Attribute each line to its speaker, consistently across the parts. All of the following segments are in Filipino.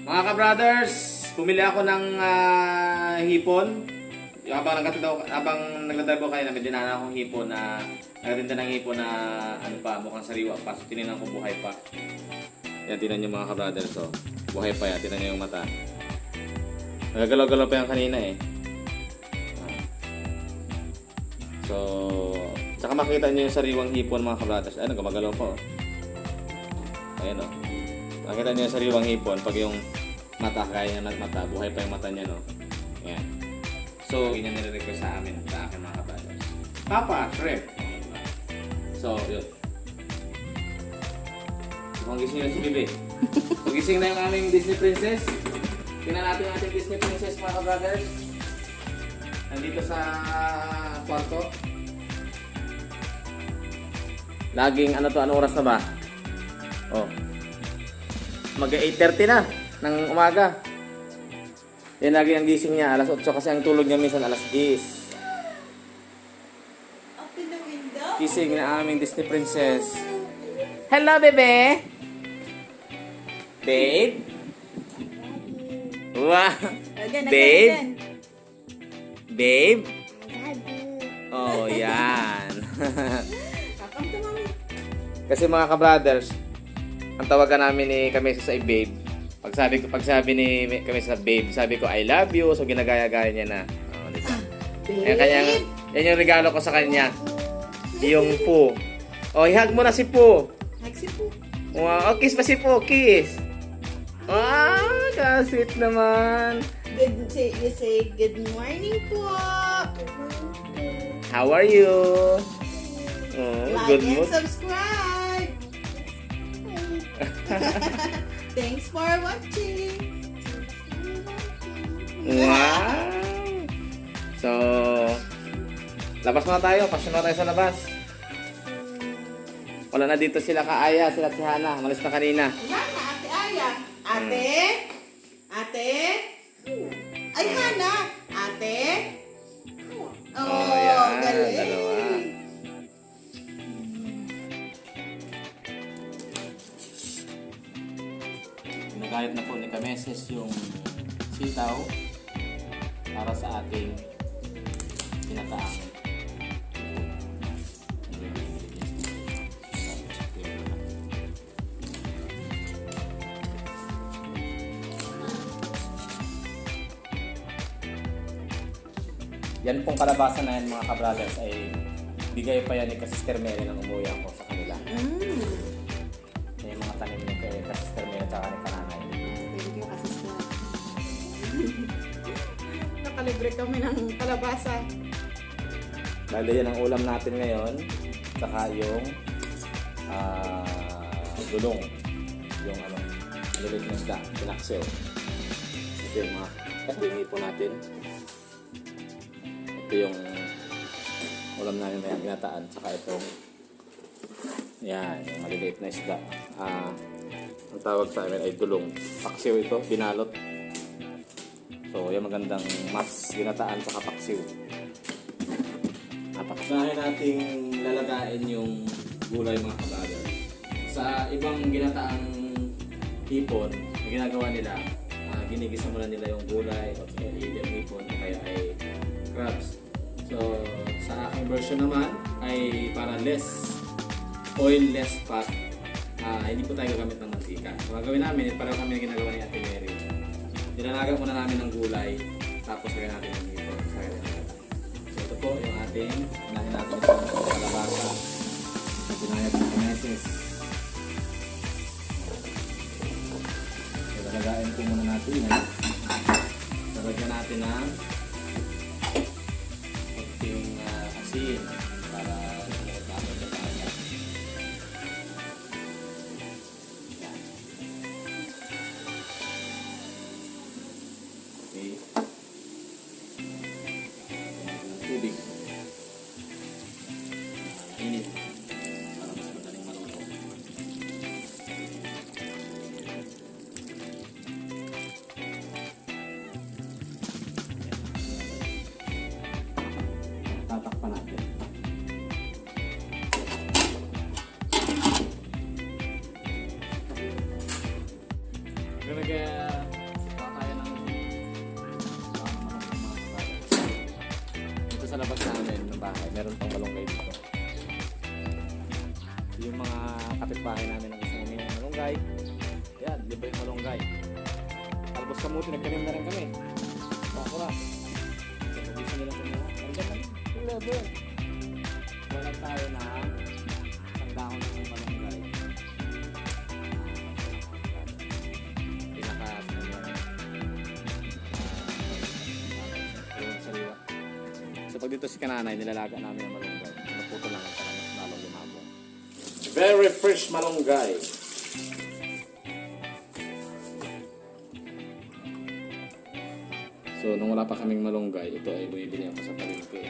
Speaker 1: Mga ka-brothers, pumili ako ng hipon. Habang nagdadrive ko kanina, may dinala akong hipon na nagtinda ng hipon na ano pa, mukhang sariwa pa. So, tinignan ko buhay pa. Yan, tinan nyo mga ka-brothers. So, buhay pa yan. Tinan nyo yung mata. Nagagalaw-galaw pa yan kanina eh. So, tsaka makita nyo yung sariwang hipon mga ka-brothers. Ayun, gumagalaw pa oh. Ayan oh. Makita nyo yung sariwang hipon pag yung mata, kaya niya mata, buhay pa yung mata niya no. Ayan. So, yun yung nire-request sa amin, sa akin mga ka-brothers. Papa, shrimp. So, yun. Mukhang gising na si Bibi. Pagising na yung aming Disney Princess. Tingnan natin yung ating Disney Princess mga ka-brothers. Nandito sa kwarto. Laging ano to, anong oras na ba? Oh. Mag-8:30 na ng umaga. Yan lagi ang gising niya, alas 8 kasi ang tulog niya minsan alas 10.
Speaker 2: Open the window.
Speaker 1: Gising na aming Disney Princess. Hello, bebe! Babe? Wow! Babe? Babe? Oh, yan.
Speaker 2: Come to mommy.
Speaker 1: Kasi mga ka-brothers, ang tawagan namin ni Kamesa sa babe. Pag sabi ni Kamesa sa babe, sabi ko I love you. So ginagaya-gaya niya na. Oh, di ba? Yan yung regalo ko sa kanya. Yung po. Oh, ihag mo na si po.
Speaker 2: Hug si po.
Speaker 1: Wow, oh, kiss pa si po, kiss. Wow, ka-sweet naman.
Speaker 2: You say good morning po.
Speaker 1: How are you? Oh,
Speaker 2: Like
Speaker 1: good
Speaker 2: and
Speaker 1: mood.
Speaker 2: subscribe. Thanks for watching.
Speaker 1: Wow! So, labas na tayo. Pasyon na tayo sa labas. Wala na dito sila Kaaya, sila si Hana. Malis na kanina.
Speaker 2: Yan na, Ate Aya. Ate? Ate? Ay, Hana. Ate? Oh,
Speaker 1: yan.
Speaker 2: galing.
Speaker 1: Dalawa. Nagayat na po ni Kameses yung sitaw para sa ating pinataang. Yan pong kalabasa na yan mga ka-brothers ay bigay pa yan ni Sister Mary ng umuwi ko sa kanila. May mga tanim ni Sister Mary at ni Kananay.
Speaker 2: Thank you, assistant. Nakalibre kami ng kalabasa.
Speaker 1: Bale yan ang ulam natin ngayon. Saka yung dulong. Yung ano, lilit na isda, pinaksiw. Ito yung mga katingi po natin. Ito yung ulam namin may ginataan. Saka itong yan, yung maliliit na isda. Ang tawag sa amin ay dulong. Paksiw ito, binalot. So, yung magandang mas ginataan saka paksiw. Napaksahin nating lalagain yung gulay mga kabagay. Sa ibang ginataang hipon, na ginagawa nila, ginigisa muna nila yung gulay o either hipon o kaya ay crabs. So, sa aking version naman ay para less oil, less fat. Hindi po tayo gagamit ng mantika. So, gagawin namin, pareho kami na ginagawa ni Ate Mary. Dinanaga muna namin ng gulay, tapos lagyan natin ng hipon. So, ito po yung ating, unahin natin itong kalabasa. Pinayag ng Kameses. So, lalagain po muna natin yan. Lalagyan natin ng konting asin para sumakot na tayo. Okay. Tubig. Init. Para mas madaling maluto. bahay. Meron pang malunggay dito. Yung mga kapitbahay namin ang gusto namin ng malunggay. Yan, libre malunggay. Talbos kamuti, nagtanim na rin kami. Bakura. Gusto nila kumuha. Nandiyan lang. Yung level. Walang tayo na isang dahon ng malunggay. Sariwa. So pag dito si kananay, nilalaga namin ang malunggay. Naputo lang para mas lalong lumabong. Very fresh malunggay. So nung wala pa kaming malunggay, ito ay bumibili ako sa palengke.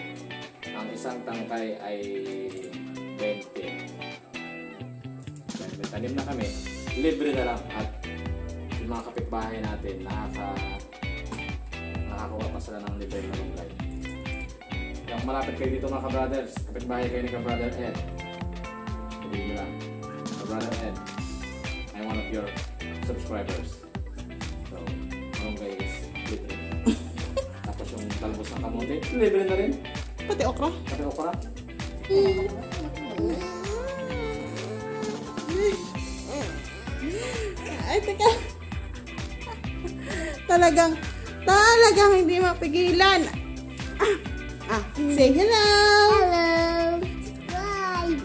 Speaker 1: Ang isang tangkay ay 20. Dahil may tanim na kami, libre na lang at yung mga kapitbahay natin nakakakuha pa sila ng libre na malunggay. Kaya malapit kayo dito mga ka-brothers, kapitbahay kayo ni ka-brother Ed. Sabihin nyo lang, ka-brother Ed, I'm one of your subscribers. So, malunggay is libre. Tapos yung talbos ng kamote, libre na rin.
Speaker 2: Pati okra.
Speaker 1: Pati okra.
Speaker 2: Ay, teka. Talagang hindi mapigilan. Say hello.
Speaker 3: Hello. Subscribe.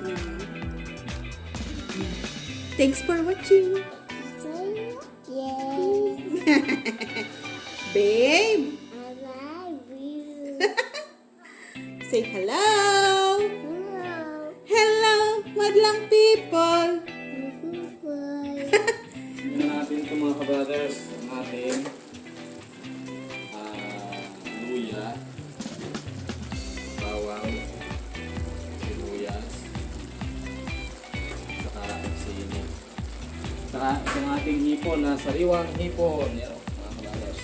Speaker 2: Thanks for watching.
Speaker 3: Yay.
Speaker 2: Babe,
Speaker 3: I love you.
Speaker 2: say hello.
Speaker 3: Hello.
Speaker 2: Hello, madlang people.
Speaker 1: Tingnan natin ito mga ka-brothers, ang ating luya, bawang, sibuyas, saka sili. Saka itong ating hipon na sariwang hipon. Yan o, mga ka-brothers.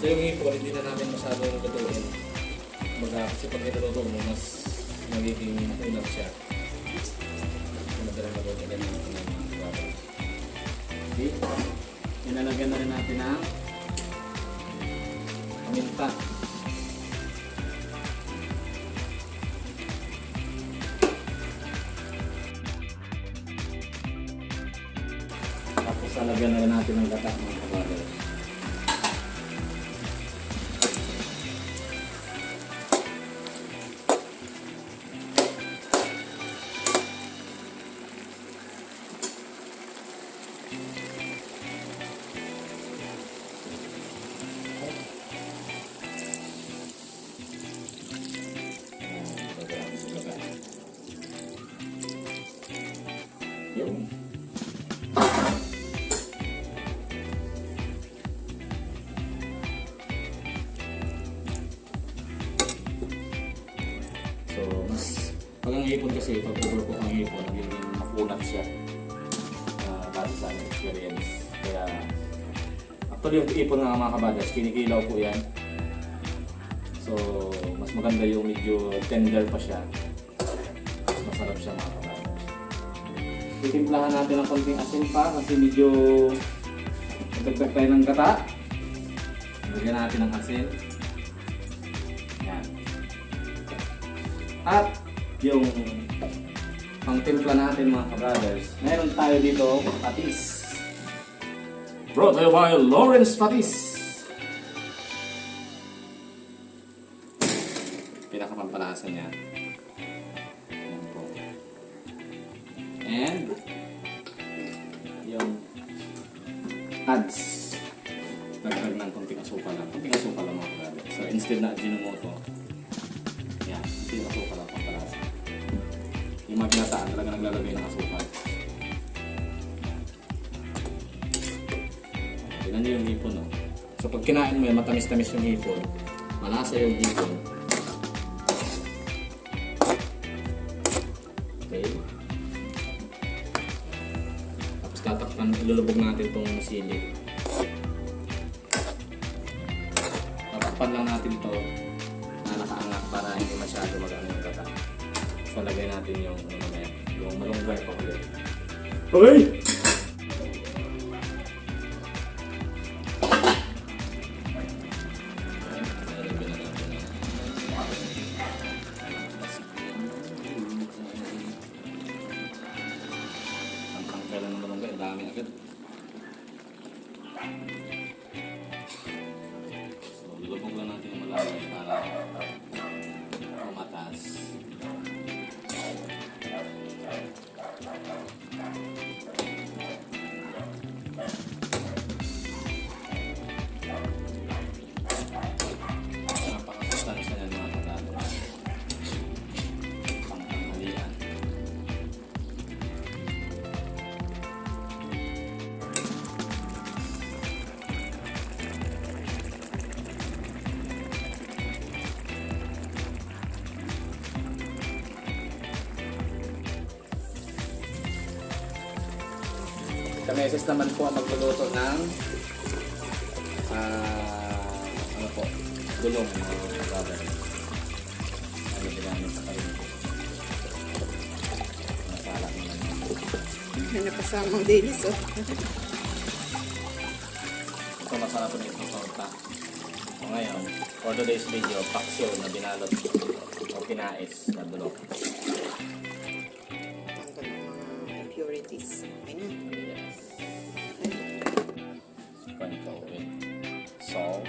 Speaker 1: So yung hipon, hindi na namin masyadong lutuin. Kasi pag niluto mo, mas magiging unang siya. Madalang maluto ganyan ang mga ka-brothers. Okay, nilalagyan na rin natin ang paminta. Tapos lalagyan na rin natin ng gata mga ka-brothers. Yun. So, pag ang hipon kasi, pag pupulpok ang hipon, nagiging makunat siya. Base sa aming experience. Kaya, actually yung hipon nga mga kabadas, kinikilaw po yan. So, mas maganda yung medyo tender pa siya. Mas masarap siya mga kabadas. Titimplahan natin ng konting asin pa kasi medyo nagdagdag tayo ng gata. Lagyan natin ng asin. Yan. At yung pangtimpla natin mga ka-brothers, meron tayo dito patis. Brought to you by Lawrence Patis. Pinakapampalasa niya. And yung ads, dagdag ng konting asukal lang. Konting asukal lang mga ka-brothers. So instead na Ajinomoto, yan, konting asukal lang pampalasa. Yung mga ginataan talaga naglalagay ng asukal. Tignan nyo yung hipon, no? So pag kinain mo yan, matamis-tamis yung hipon, malasa yung hipon. Okay. Tapos tatakpan, ilulubog natin itong sili. Tatakpan lang natin ito na nakaangat para hindi masyado mag-ano yung gata. So lagay natin yung malunggay pa ulit. Okay! Kameses naman po ang magluluto ng ano po, gulong mga kababayan. Ano ginamit sa karin. Masala naman.
Speaker 2: May napasamang dilis, oh.
Speaker 1: Ito masarap po nito torta. So ngayon, for today's video, paksyo na binalot o pinais na dulok.
Speaker 2: Tanggal ang mga impurities. Okay na.
Speaker 1: Yes. Panito with salt.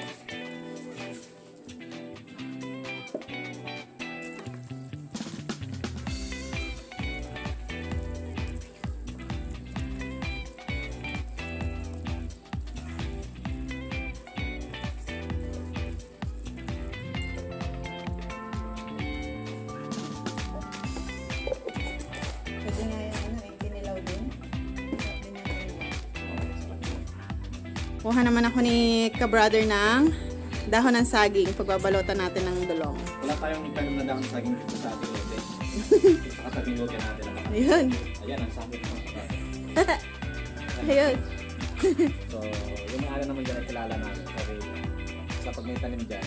Speaker 2: Pwede nga yung ano, kinilaw din. Sabi na kuha naman ako ni ka-brother ng dahon ng saging. Pagbabalutan natin ng dulong.
Speaker 1: Wala tayong tanim na dahon saging dito sa ating lote. Sa katabing lote natin ang mga.
Speaker 2: Ayun.
Speaker 1: Ayan, ang sabi ko.
Speaker 2: Ayun.
Speaker 1: So, yung mga naman dyan ay kilala namin. Kasi sa pag may tanim dyan,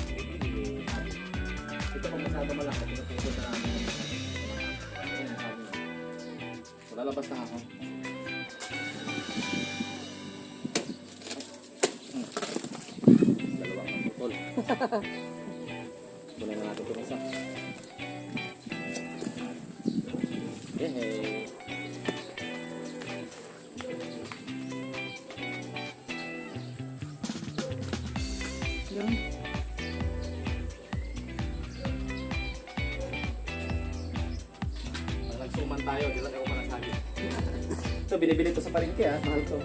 Speaker 1: ito pag masyado malaki, pinupuso na namin. Ayan, ang sabi ko. So, lalabas na ako. Dalawang ang putol. Muna na natin ito isa. Yehey!
Speaker 2: Yun.
Speaker 1: Nagsuman tayo, di lang ako manasabi. Ito, binibili ko sa palengke ah, mahal to.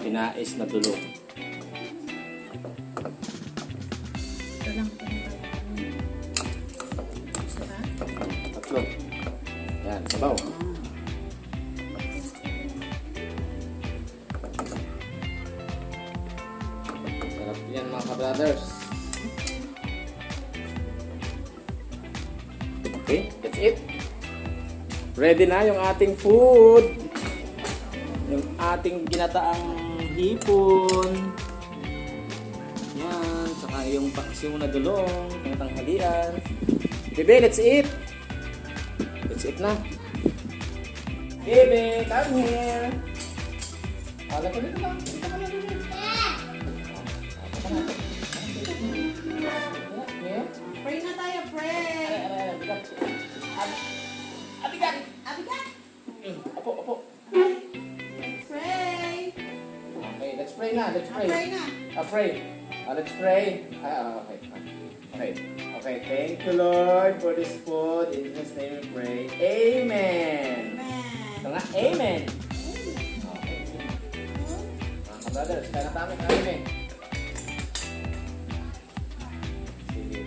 Speaker 1: Pinais na dulong.
Speaker 2: Ito lang. Sarap.
Speaker 1: Tatlo. Yan, sabaw. Sarap yan mga ka-brothers. Okay, that's it. Ready na yung ating food. Yung ating ginataang hipon. Yan, saka yung paksiw na dulong, yung tanghalian. Bebe, let's eat! Let's eat na. Bebe, come here! Kala ko dito lang. Dito ka na, Bebe.
Speaker 2: Pray na tayo, pray!
Speaker 1: Abigan!
Speaker 2: Abigat!
Speaker 1: Opo, opo.
Speaker 2: Let's pray!
Speaker 1: pray na. Let's pray.
Speaker 2: Pray na.
Speaker 1: Pray. Let's pray. Okay. Okay. Okay. Thank you, Lord, for this food. In Jesus' name we pray. Amen. Ito nga, amen. Okay. Mga kabrothers, kaya na tayo kami. Sige.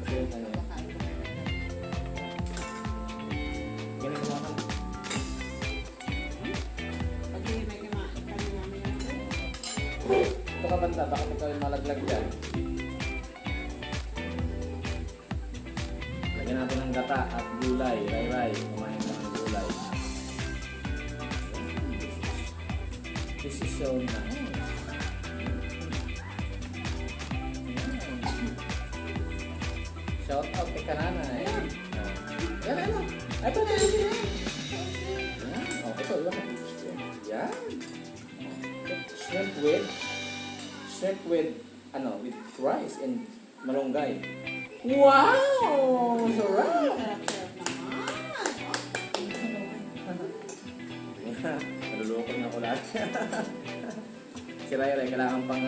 Speaker 1: Sige, ano yun? Ganun mo ka. Ito ka banda, baka ikaw yung malaglag dyan. Lagyan natin ng gata at gulay. Ray. Kumain ka ng gulay. This is so nice. Shout out kay Kananay. Yan. Ito. Yan. Oh, ito. Yan. Shrimp with rice and malunggay. Wow! Sarap! Naluloko na ako lahat. Si Ray, kailangan pang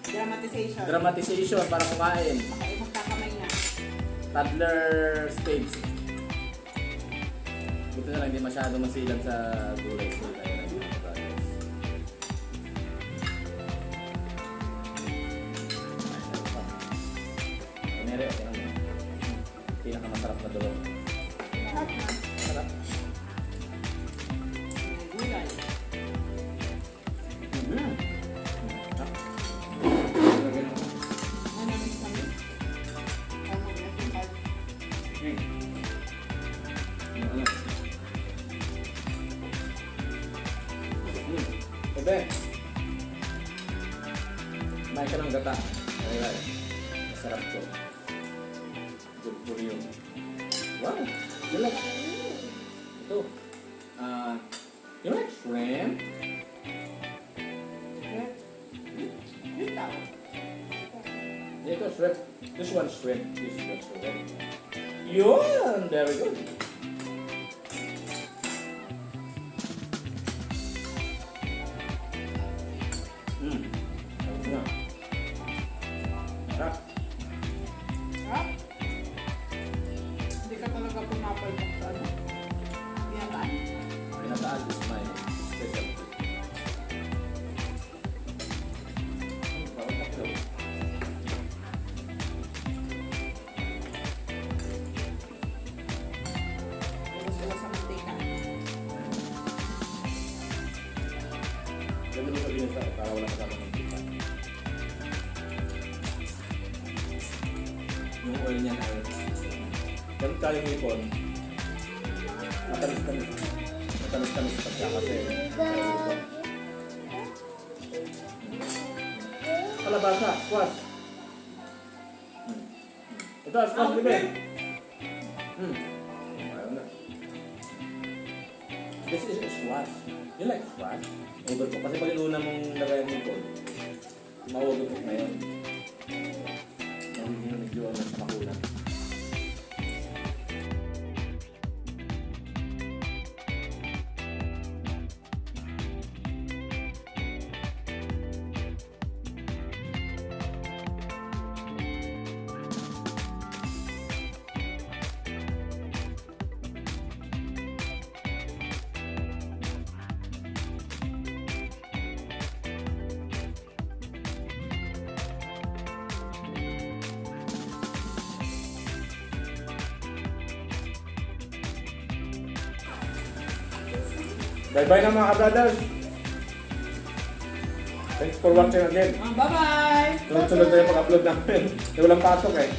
Speaker 2: Dramatization.
Speaker 1: dramatization para kumain.
Speaker 2: Magkakamay na.
Speaker 1: Toddler stage. Buti na lang hindi masyado masilan sa gulay si Ray. Meron, okay lang. Pinakamasarap na dulo. Sarap.
Speaker 2: Gulay. Manamis kami.
Speaker 1: Bebe. Kumain ka ng gata. Ay. Masarap to. Good for you. Wow! You like... Ito. You like shrimp? Ito, shrimp. This one shrimp. This one shrimp. Yun! Very good. Ayun na. Sarap.
Speaker 2: Sarap. Hindi ka talaga pumapalpak sa ano. Pinataan.
Speaker 1: Pinataan is my specialty. Bawal ka daw.
Speaker 2: Gusto ko sa mantika.
Speaker 1: Ganda mo sabihin sa para wala kasama ng pizza. Yung oil niya ay ganun tayong ipon. Matamis-tamis. Matamis-tamis pagka kasi. Kalabasa, squash. Ito, squash bebe. Ayaw na. This is squash. You like squash? Overcook. Kasi pag inuna mong lagayan mo ito, ma-overcook na yun. Magiging medyo nasa makulang. Bye-bye na mga ka-brothers. Thanks for watching again.
Speaker 2: Bye-bye!
Speaker 1: Sunod-sunod na yung pag-upload namin. Walang pasok eh.